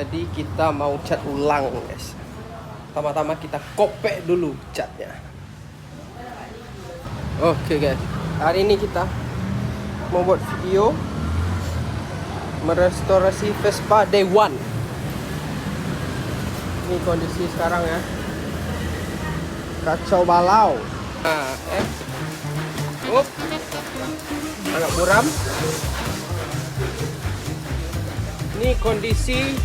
Jadi kita mau cat ulang, guys. Pertama-tama kita kopek dulu catnya. Oke guys, hari ini kita mau buat video merestorasi Vespa Day One. Ini kondisi sekarang ya, kacau balau. Nah, agak buram. Ini kondisi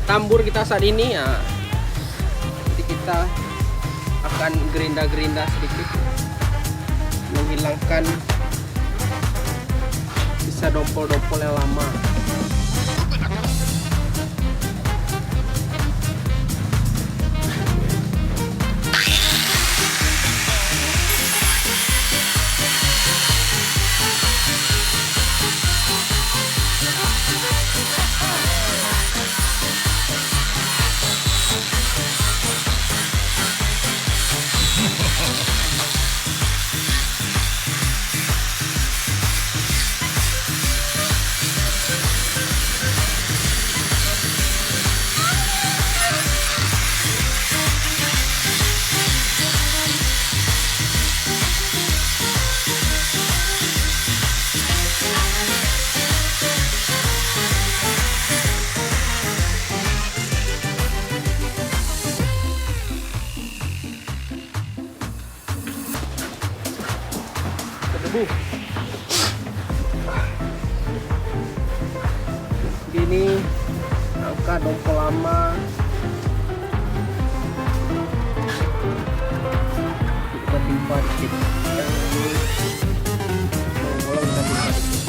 tambur kita saat ini ya. Jadi kita akan gerinda-gerinda sedikit, menghilangkan sisa dompol-dompol yang lama. Ini angka dompol lama, kita timpa dikit. Yang ini bolong kita timpa dikit.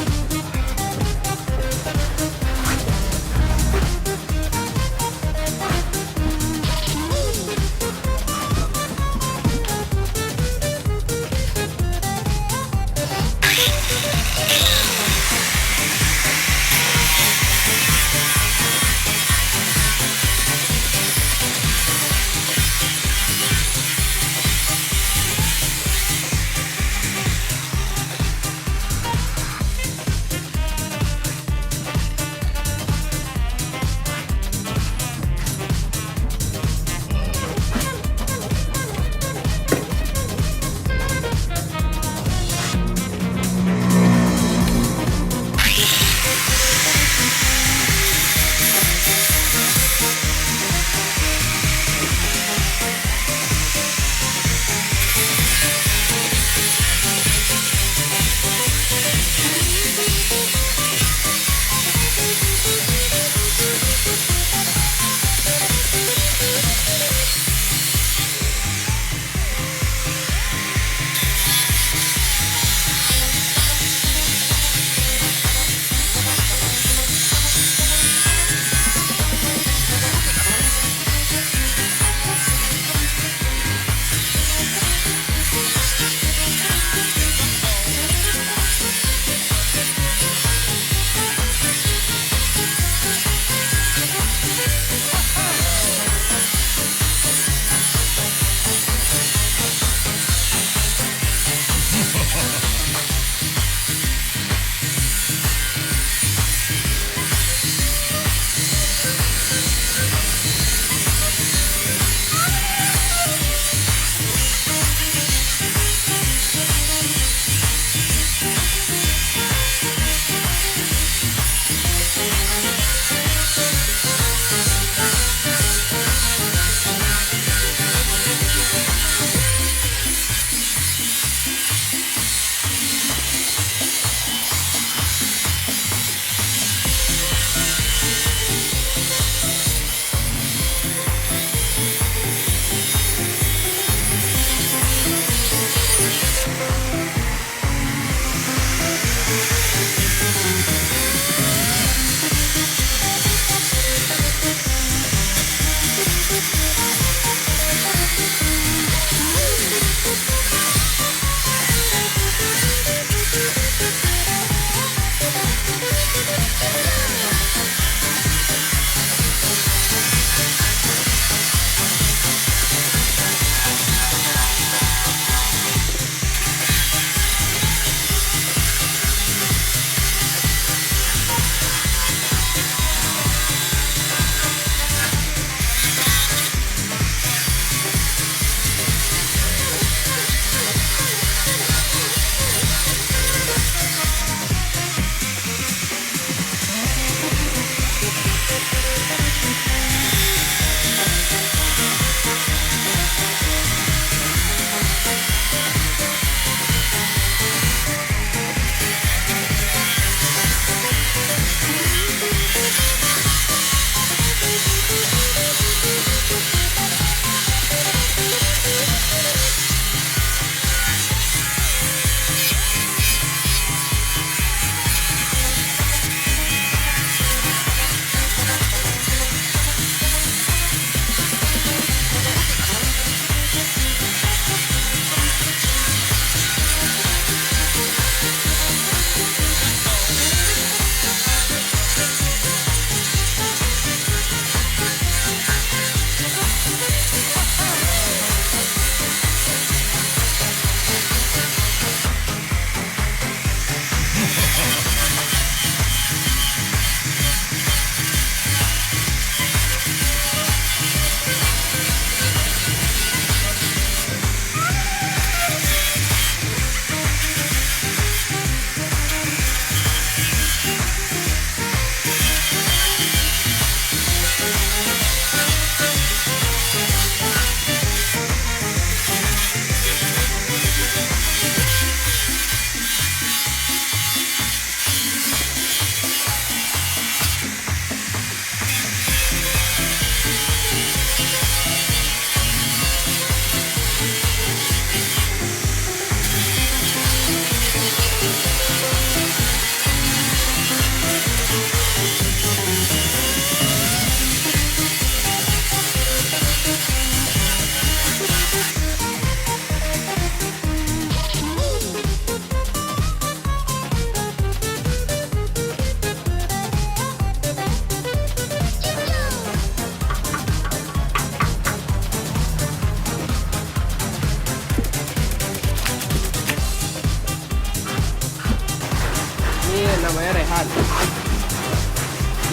namanya Rehan.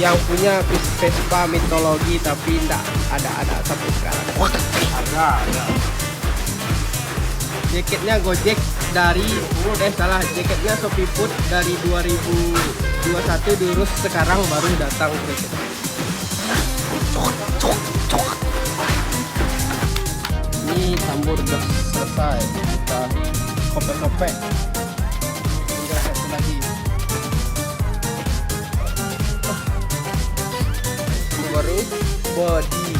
Yang punya Vespa mitologi tapi enggak ada sampai sekarang. Ada. Jaketnya Gojek dari jaketnya Shopee Food dari 2021 diurus, sekarang baru datang jaket. Ini tambur udah selesai, kita kopek-kopek. Tinggal satu lagi. Baru body